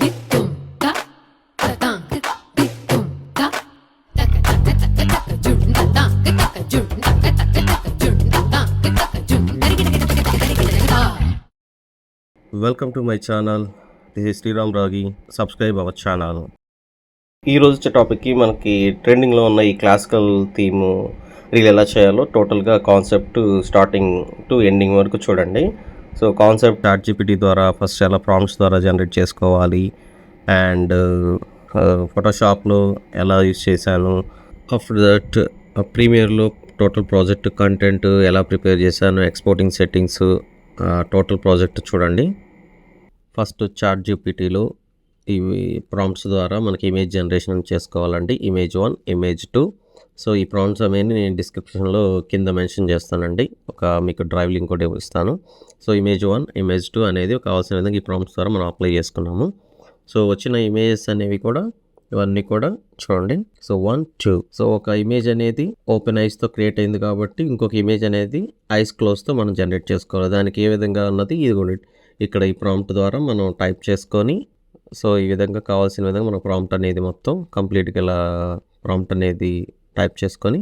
దిత్తుం తా తతాం దిత్తుం తా తక తక తక తక జుం తతాం తక జుం తక తక తక జుం తతాం తక జుం తరిగిట. Welcome to my channel. This is Sriram Ragi. Subscribe our channel. ఈరోజు వచ్చే టాపిక్కి మనకి ట్రెండింగ్లో ఉన్న ఈ క్లాసికల్ థీమ్ రీల్ ఎలా చేయాలో టోటల్గా కాన్సెప్ట్ స్టార్టింగ్ టు ఎండింగ్ వరకు చూడండి. సో కాన్సెప్ట్ ChatGPT ద్వారా ఫస్ట్ ఎలా ప్రాంప్ట్స్ ద్వారా జనరేట్ చేసుకోవాలి అండ్ ఫోటోషాప్లో ఎలా యూజ్ చేశాను, ఆఫ్టర్ దట్ ప్రీమియర్లో టోటల్ ప్రాజెక్ట్ కంటెంట్ ఎలా ప్రిపేర్ చేశాను, ఎక్స్పోర్టింగ్ సెట్టింగ్స్, టోటల్ ప్రాజెక్ట్ చూడండి. ఫస్ట్ ChatGPTలో ఇవి ప్రాంప్ట్స్ ద్వారా మనకి ఇమేజ్ జనరేషన్ చేసుకోవాలండి. Image 1, image 2. సో ఈ ప్రాంప్ట్స్ అనేది నేను డిస్క్రిప్షన్లో కింద మెన్షన్ చేస్తానండి. మీకు డ్రైవ్ లింక్ కూడా ఇస్తాను. సో ఇమేజ్ 1, ఇమేజ్ 2 అనేది కావాల్సిన విధంగా ఈ ప్రాంప్ట్స్ ద్వారా మనం అప్లై చేసుకున్నాము. సో వచ్చిన ఇమేజెస్ అనేవి కూడా ఇవన్నీ కూడా చూడండి. సో 1, 2. సో ఒక ఇమేజ్ అనేది ఓపెన్ ఐస్తో క్రియేట్ అయింది కాబట్టి ఇంకొక ఇమేజ్ అనేది ఐస్ క్లోజ్తో మనం జనరేట్ చేసుకోవాలి. దానికి ఏ విధంగా ఉన్నది ఇది కూడా ఇక్కడ ఈ ప్రాంప్ట్ ద్వారా మనం టైప్ చేసుకొని, సో ఈ విధంగా కావాల్సిన విధంగా మనం ప్రాంప్ట్ అనేది మొత్తం కంప్లీట్గా ఇలా ప్రాంప్ట్ అనేది టైప్ చేసుకొని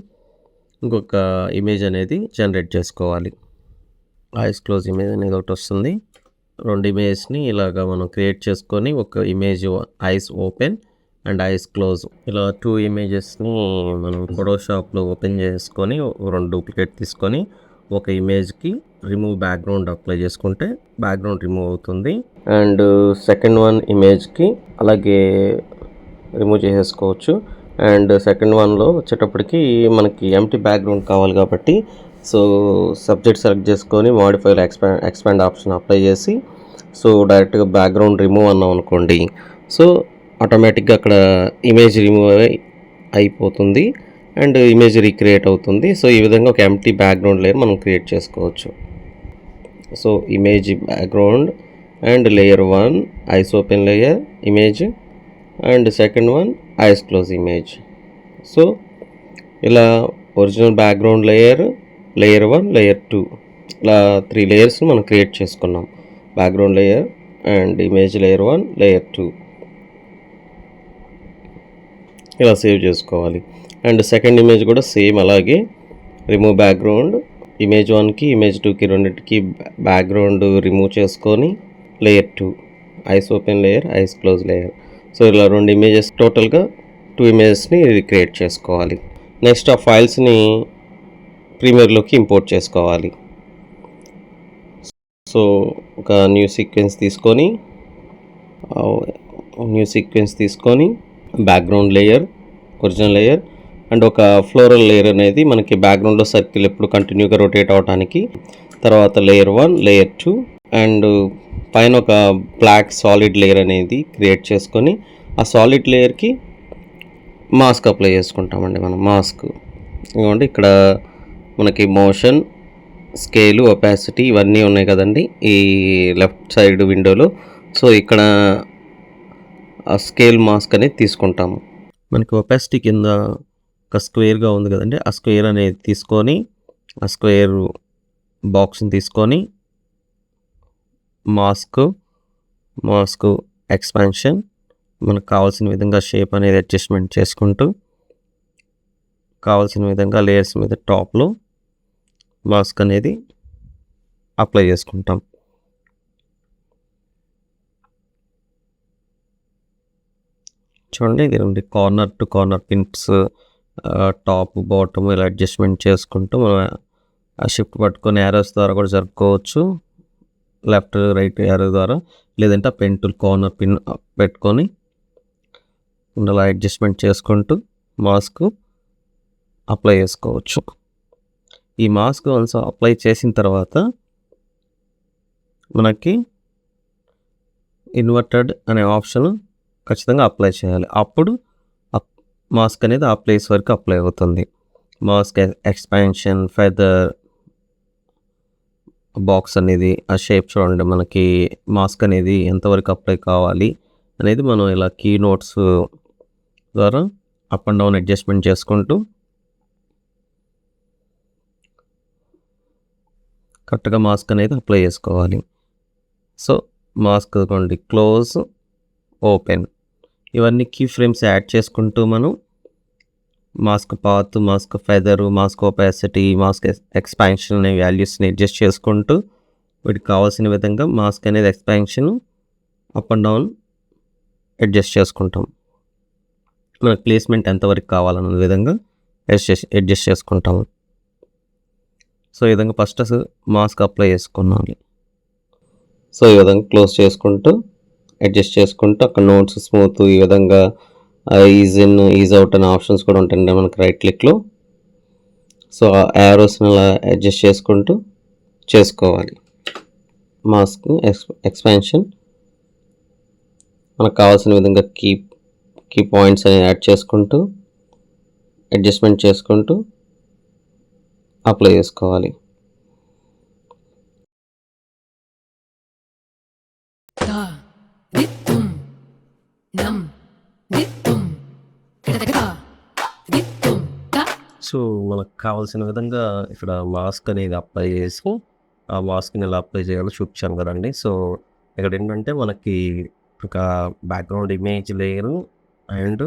ఇంకొక ఇమేజ్ అనేది జనరేట్ చేసుకోవాలి. ఐస్ క్లోజ్ ఇమేజ్ అనేది ఒకటి వస్తుంది. 2 ఇమేజెస్ని ఇలాగా మనం క్రియేట్ చేసుకొని ఒక image eyes open and eyes close, ఇలా 2 ఇమేజెస్ని మనం ఫోటోషాప్లో ఓపెన్ చేసుకొని 2 డూప్లికేట్ తీసుకొని ఒక ఇమేజ్కి రిమూవ్ బ్యాక్గ్రౌండ్ అప్లై చేసుకుంటే బ్యాక్గ్రౌండ్ రిమూవ్ అవుతుంది. అండ్ సెకండ్ వన్ ఇమేజ్కి అలాగే రిమూవ్ చేసేసుకోవచ్చు. అండ్ సెకండ్ వన్లో వచ్చేటప్పటికి మనకి ఎంటీ బ్యాక్గ్రౌండ్ కావాలి కాబట్టి సో సబ్జెక్ట్ సెలెక్ట్ చేసుకొని మాడిఫైర్ ఎక్స్పాండ్ ఆప్షన్ అప్లై చేసి సో డైరెక్ట్గా బ్యాక్గ్రౌండ్ రిమూవ్ అన్నాం అనుకోండి, సో ఆటోమేటిక్గా అక్కడ ఇమేజ్ రిమూవ్ అయిపోతుంది అండ్ ఇమేజ్ రీక్రియేట్ అవుతుంది. సో ఈ విధంగా ఒక ఎంటీ బ్యాక్గ్రౌండ్ లేయర్ మనం క్రియేట్ చేసుకోవచ్చు. So image background and layer 1 eyes open layer image and second one eyes close image. So ఇలా ఒరిజినల్ బ్యాక్గ్రౌండ్ లేయర్ 1, లేయర్ 2, ఇలా 3 లేయర్స్ మనం క్రియేట్ చేసుకున్నాం. Background layer and image layer 1, layer 2 ఇలా save చేసుకోవాలి. And second image కూడా same అలాగే remove background image 1కి image 2కి రెండింటికి బ్యాక్గ్రౌండ్ రిమూవ్ చేసుకొని layer 2 eyes open layer eyes close layer. So ఇలా 2 ఇమేజెస్ టోటల్గా 2 ఇమేజెస్ని క్రియేట్ చేసుకోవాలి. నెక్స్ట్ ఆ ఫైల్స్ని ప్రీమియర్లోకి ఇంపోర్ట్ చేసుకోవాలి. సో ఒక న్యూ సీక్వెన్స్ తీసుకొని background layer original layer and ఒక ఫ్లోరల్ లేయర్ అనేది మనకి బ్యాక్గ్రౌండ్లో సర్కిల్ ఎప్పుడు కంటిన్యూగా రొటేట్ అవడానికి, తర్వాత లేయర్ 1, లేయర్ 2 అండ్ పైన ఒక బ్లాక్ సాలిడ్ లేయర్ అనేది క్రియేట్ చేసుకొని ఆ సాలిడ్ లేయర్కి మాస్క్ అప్లై చేసుకుంటామండి. మనం మాస్క్ ఇవ్వండి, ఇక్కడ మనకి మోషన్, స్కేలు, ఒపాసిటీ ఇవన్నీ ఉన్నాయి కదండి ఈ లెఫ్ట్ సైడ్ విండోలో. సో ఇక్కడ ఆ స్కేల్ మాస్క్ అనేది తీసుకుంటాము. మనకి ఒపాసిటీ కింద ఒక స్క్వేర్గా ఉంది కదండి, ఆ స్క్వేర్ అనేది తీసుకొని ఆ స్క్వేర్ బాక్స్ని తీసుకొని మాస్క్ ఎక్స్పాన్షన్ మనకు కావాల్సిన విధంగా షేప్ అనేది అడ్జస్ట్మెంట్ చేసుకుంటూ కావాల్సిన విధంగా లేయర్స్ మీద టాప్లో మాస్క్ అనేది అప్లై చేసుకుంటాం. చూడండి ఇది corner to corner pins, top bottom ఇలా అడ్జస్ట్మెంట్ చేసుకుంటూ మనం ఆ షిఫ్ట్ పట్టుకొని యారోస్ ద్వారా కూడా జరుపుకోవచ్చు, లెఫ్ట్ రైట్ యారో ద్వారా, లేదంటే ఆ పెన్ టూల్ కార్నర్ పిన్ పెట్టుకొని అలా అడ్జస్ట్మెంట్ చేసుకుంటూ మాస్క్ అప్లై చేసుకోవచ్చు. ఈ మాస్క్ వన్స్ అప్లై చేసిన తర్వాత మనకి ఇన్వర్టెడ్ అనే ఆప్షన్ ఖచ్చితంగా అప్లై చేయాలి. అప్పుడు మాస్క్ అనేది ఆ ప్లేస్ వరకు అప్లై అవుతుంది. మాస్క్ ఎక్స్పాన్షన్, ఫెదర్, బాక్స్ అనేది ఆ షేప్ చూడండి, మనకి మాస్క్ అనేది ఎంతవరకు అప్లై కావాలి అనేది మనం ఇలా కీ నోట్స్ ద్వారా అప్ అండ్ డౌన్ అడ్జస్ట్మెంట్ చేసుకుంటూ కరెక్ట్గా మాస్క్ అనేది అప్లై చేసుకోవాలి. సో మాస్క్ ఇదిగోండి క్లోజ్, ఓపెన్, ఇవన్నీ కీ ఫ్రేమ్స్ యాడ్ చేసుకుంటూ మనం mask path, mask feather, mask opacity, mask expansion అనే వాల్యూస్ని అడ్జస్ట్ చేసుకుంటూ వీటికి కావాల్సిన విధంగా మాస్క్ అనేది expansion up and down adjust చేసుకుంటాం. మనకు ప్లేస్మెంట్ ఎంతవరకు కావాలన్న విధంగా అడ్జస్ట్ చేసుకుంటాము. సో ఈ విధంగా ఫస్ట్ మాస్క్ అప్లై చేసుకున్నాను. సో ఈ విధంగా క్లోజ్ చేసుకుంటూ అడ్జస్ట్ చేసుకుంటూ అక్కడ నోట్స్ స్మూత్, ఈ విధంగా ఈజ్ ఇన్ ఈజ్ అవుట్ అనే ఆప్షన్స్ కూడా ఉంటాయండి మనకి రైట్ క్లిక్లో. సో ఆ యారోస్ని అలా అడ్జస్ట్ చేసుకుంటూ చేసుకోవాలి. మాస్క్ ఎక్స్పాన్షన్ మనకు కావాల్సిన విధంగా కీ పాయింట్స్ అని యాడ్ చేసుకుంటూ అడ్జస్ట్మెంట్ చేసుకుంటూ అప్లై చేసుకోవాలి. తా దిత్తుం నం దిత్తుం కిటకిటా దిత్తుం తా. సో మనకు కావాల్సిన విధంగా ఇక్కడ మాస్క్ అనేది అప్లై చేసి ఆ మాస్క్ని ఎలా అప్లై చేయాలో చూపించాను కదండి. సో ఇక్కడ ఏంటంటే మనకి ఒక బ్యాక్గ్రౌండ్ ఇమేజ్ లేయరు అండ్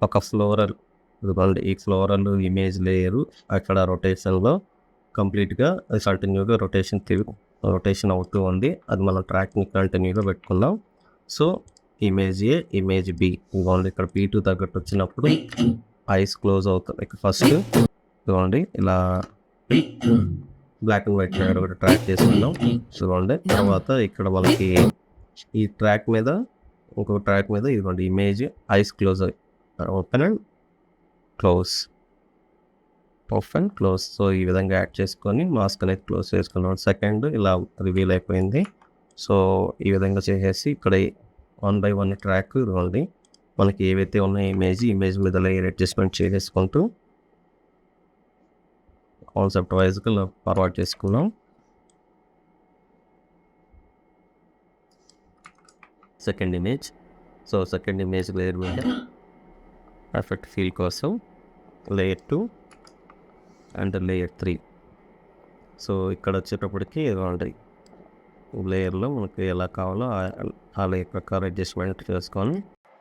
ఒక ఫ్లోరల్, ఇదిగోండి ఈ ఫ్లోరల్ ఇమేజ్ లేయరు అక్కడ రొటేషన్లో కంప్లీట్గా అది కంటిన్యూగా రొటేషన్ అవుతూ ఉంది. అది మనం ట్రాక్ని కంటిన్యూగా పెట్టుకున్నాం. సో ఇమేజ్ ఏ, ఇమేజ్ బి, ఇదిగోండి ఇక్కడ P2 తగ్గట్టు వచ్చినప్పుడు ఐస్ క్లోజ్ అవుతుంది. ఇక్కడ ఫస్ట్ ఇదిగోండి ఇలా బ్లాక్ అండ్ వైట్ లేయర్ ఒకటి ట్రాక్ చేసుకున్నాం. ఇదిగోండి తర్వాత ఇక్కడ మనకి ఈ ట్రాక్ మీద ఇంకొక ట్రాక్ మీద ఇదిగోండి image eyes close, open and close, open close. So ఈ విధంగా యాడ్ చేసుకొని మాస్క్ అనేది క్లోజ్ చేసుకున్నాం. సెకండ్ ఇలా రివీల్ అయిపోయింది. సో ఈ విధంగా చేసేసి ఇక్కడ 1 by 1 ట్రాక్ ఇదిగోండి మనకి ఏవైతే ఉన్నాయో ఇమేజ్ మీద లేయర్ అడ్జస్ట్మెంట్ చేసేసుకుంటూ కాన్సెప్ట్ వైజ్గా ఫార్వర్డ్ చేసుకున్నాం. Second image, so second image layer మీద పర్ఫెక్ట్ ఫీల్ కోసం లేయర్ 2 అండ్ లేయర్ 3. సో ఇక్కడ వచ్చేటప్పటికి ఇదిగోండి లేయర్లో మనకి ఎలా కావాలో ఆ లేయర్ ప్రకారం అడ్జస్ట్మెంట్ చేసుకొని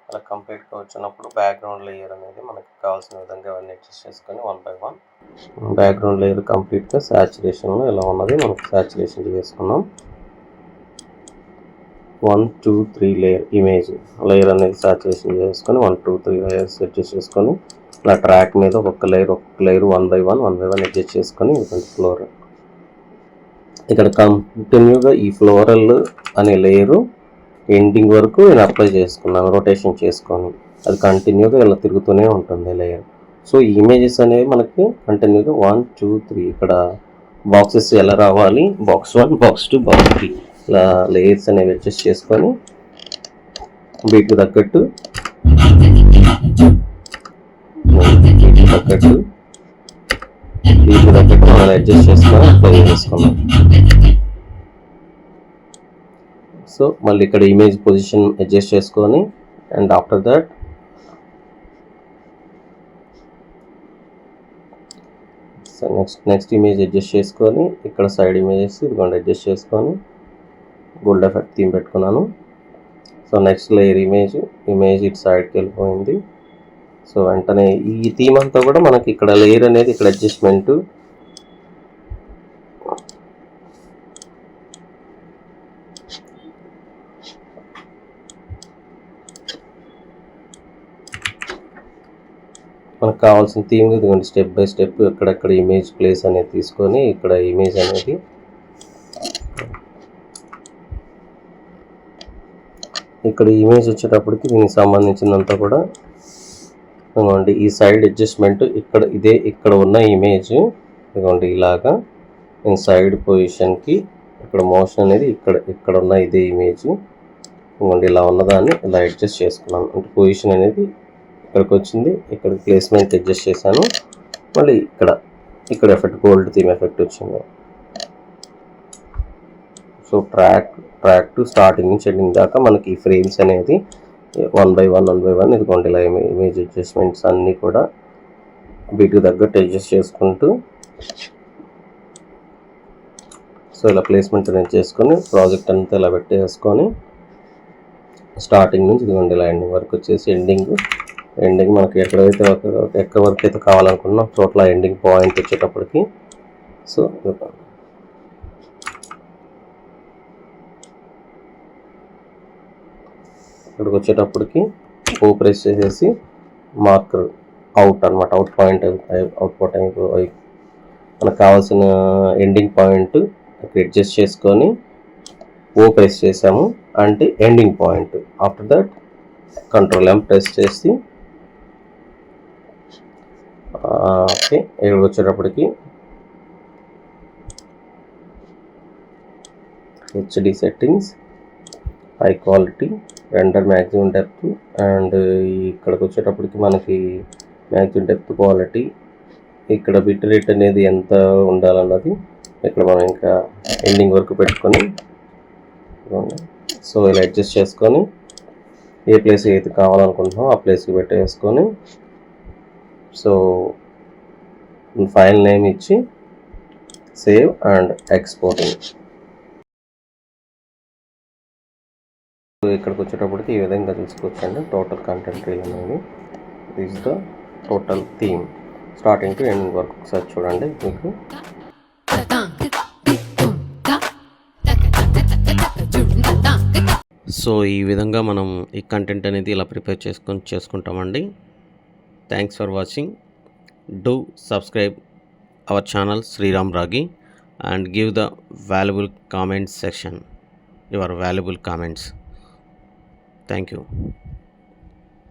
అలా కంప్లీట్గా వచ్చినప్పుడు బ్యాక్గ్రౌండ్ లేయర్ అనేది మనకి కావాల్సిన విధంగా అవన్నీ అడ్జస్ట్ చేసుకొని 1 by 1 బ్యాక్గ్రౌండ్ లేయర్ కంప్లీట్గా సాచురేషన్లో ఎలా ఉన్నది మనకి సాచురేషన్ చేసుకున్నాం. 1, 2, 3 లేయర్ అనేది సాచురేషన్ చేసుకొని 1, 2, 3 లేయర్స్ అడ్జస్ట్ చేసుకొని ఇలా ట్రాక్ మీద ఒక్కొక్క లేయర్ 1 by 1 అడ్జస్ట్ చేసుకొని ఇటువంటి ఫ్లోర్ ఇక్కడ కంటిన్యూగా ఈ ఫ్లోరల్ అనే లేయరు ఎండింగ్ వరకు నేను అప్లై చేసుకున్నాను రొటేషన్ చేసుకొని. అది కంటిన్యూగా ఇలా తిరుగుతూనే ఉంటుంది లేయర్. సో ఈ ఇమేజెస్ అనేవి మనకి కంటిన్యూగా 1, 2, 3 ఇక్కడ బాక్సెస్ ఎలా రావాలి, బాక్స్ 1, బాక్స్ 2, బాక్స్ 3 ఇలా లేయర్స్ అనేవి అడ్జస్ట్ చేసుకొని వీటికి తగ్గట్టు మనం అడ్జస్ట్ చేసుకొని అప్లై చేసుకున్నాం. సో మళ్ళీ ఇక్కడ ఇమేజ్ పొజిషన్ అడ్జస్ట్ చేసుకొని and after that next image adjust చేసుకొని ఇక్కడ సైడ్ ఇమేజెస్ ఇదిగోండి అడ్జస్ట్ చేసుకొని గోల్డ్ ఎఫెక్ట్ థీమ్ పెట్టుకున్నాను. సో నెక్స్ట్ లేయర్ ఇమేజ్ ఇటు సైడ్కి వెళ్ళిపోయింది. సో వెంటనే ఈ థీమ్ అంతా కూడా మనకి ఇక్కడ లేయర్ అనేది ఇక్కడ అడ్జస్ట్మెంట్ మనకు కావాల్సిన థీమ్ ఇదిగోండి స్టెప్ బై స్టెప్ ఎక్కడెక్కడ ఇమేజ్ ప్లేస్ అనేది తీసుకొని ఇక్కడ ఇమేజ్ అనేది ఇక్కడ ఇమేజ్ వచ్చేటప్పటికి దీనికి సంబంధించినంత కూడా ఇదిగోండి ఈ సైడ్ అడ్జస్ట్మెంట్ ఇక్కడ ఉన్న ఇమేజ్ ఇదిగోండి ఇలాగా నేను సైడ్ పొజిషన్కి ఇక్కడ మోషన్ అనేది ఇక్కడ ఉన్న ఇదే ఇమేజ్ ఇదిగోండి ఇలా ఉన్నదాన్ని ఇలా అడ్జస్ట్ చేసుకున్నాను. అంటే పొజిషన్ అనేది ఇక్కడికి వచ్చింది, ఇక్కడ ప్లేస్మెంట్ అడ్జస్ట్ చేశాను. మళ్ళీ ఇక్కడ ఎఫెక్ట్ గోల్డ్ థీమ్ ఎఫెక్ట్ వచ్చింది. సో ట్రాక్ టు స్టార్టింగ్ నుంచి ఎండింగ్ దాకా మనకి ఈ ఫ్రేమ్స్ అనేది 1 by 1 ఇదిగోండి ఇలా ఇమేజ్ అడ్జస్ట్మెంట్స్ అన్నీ కూడా వీటికి తగ్గట్టు అడ్జస్ట్ చేసుకుంటూ సో ఇలా ప్లేస్మెంట్ అనేది చేసుకొని ప్రాజెక్ట్ అంతా ఇలా పెట్టేసుకొని స్టార్టింగ్ నుంచి ఇదిగోండి ఇలా ఎండింగ్ వరకు వచ్చేసి ఎండింగ్ మనకి ఎక్కడి వరకు అయితే కావాలనుకున్నాం చోట్ల ఎండింగ్ పాయింట్ వచ్చేటప్పటికి సో ఇక్కడికి వచ్చేటప్పటికి ఓ ప్రెస్ చేసేసి మార్కర్ అవుట్ అనమాట, అవుట్ పాయింట్ అవుట్పుట్ అయిపోయి మనకు కావాల్సిన ఎండింగ్ పాయింట్ అడ్జస్ట్ చేసుకొని ఓ ప్రెస్ చేసాము అంటే ending point. After that control M press చేసి ఓకే ఇక్కడ వచ్చేటప్పటికి HD settings, high quality, render maximum depth and ఇక్కడికి వచ్చేటప్పటికి మనకి మ్యాక్సిమం డెప్త్ క్వాలిటీ, ఇక్కడ బిట్ రేట్ అనేది ఎంత ఉండాలన్నది ఇక్కడ మనం ఇంకా ఎండింగ్ వరకు పెట్టుకొని సో ఇలా అడ్జస్ట్ చేసుకొని ఏ ప్లేస్ అయితే కావాలనుకుంటున్నామో ఆ ప్లేస్కి పెట్టేసుకొని సో ఫైల్ నేమ్ ఇచ్చి సేవ్ అండ్ ఎక్స్పోర్టింగ్. ఇక్కడికి వచ్చేటప్పటికి ఈ విధంగా చూసుకోవచ్చండి టోటల్ కంటెంట్ రీల్ అనేది. This the total theme starting to ending వరకు ఒకసారి చూడండి మీకు. సో ఈ విధంగా మనం ఈ కంటెంట్ అనేది ఇలా ప్రిపేర్ చేసుకుంటామండి. Thanks for watching. Do subscribe our channel Sriram Ragi and give the valuable comments section, your valuable comments. Thank you.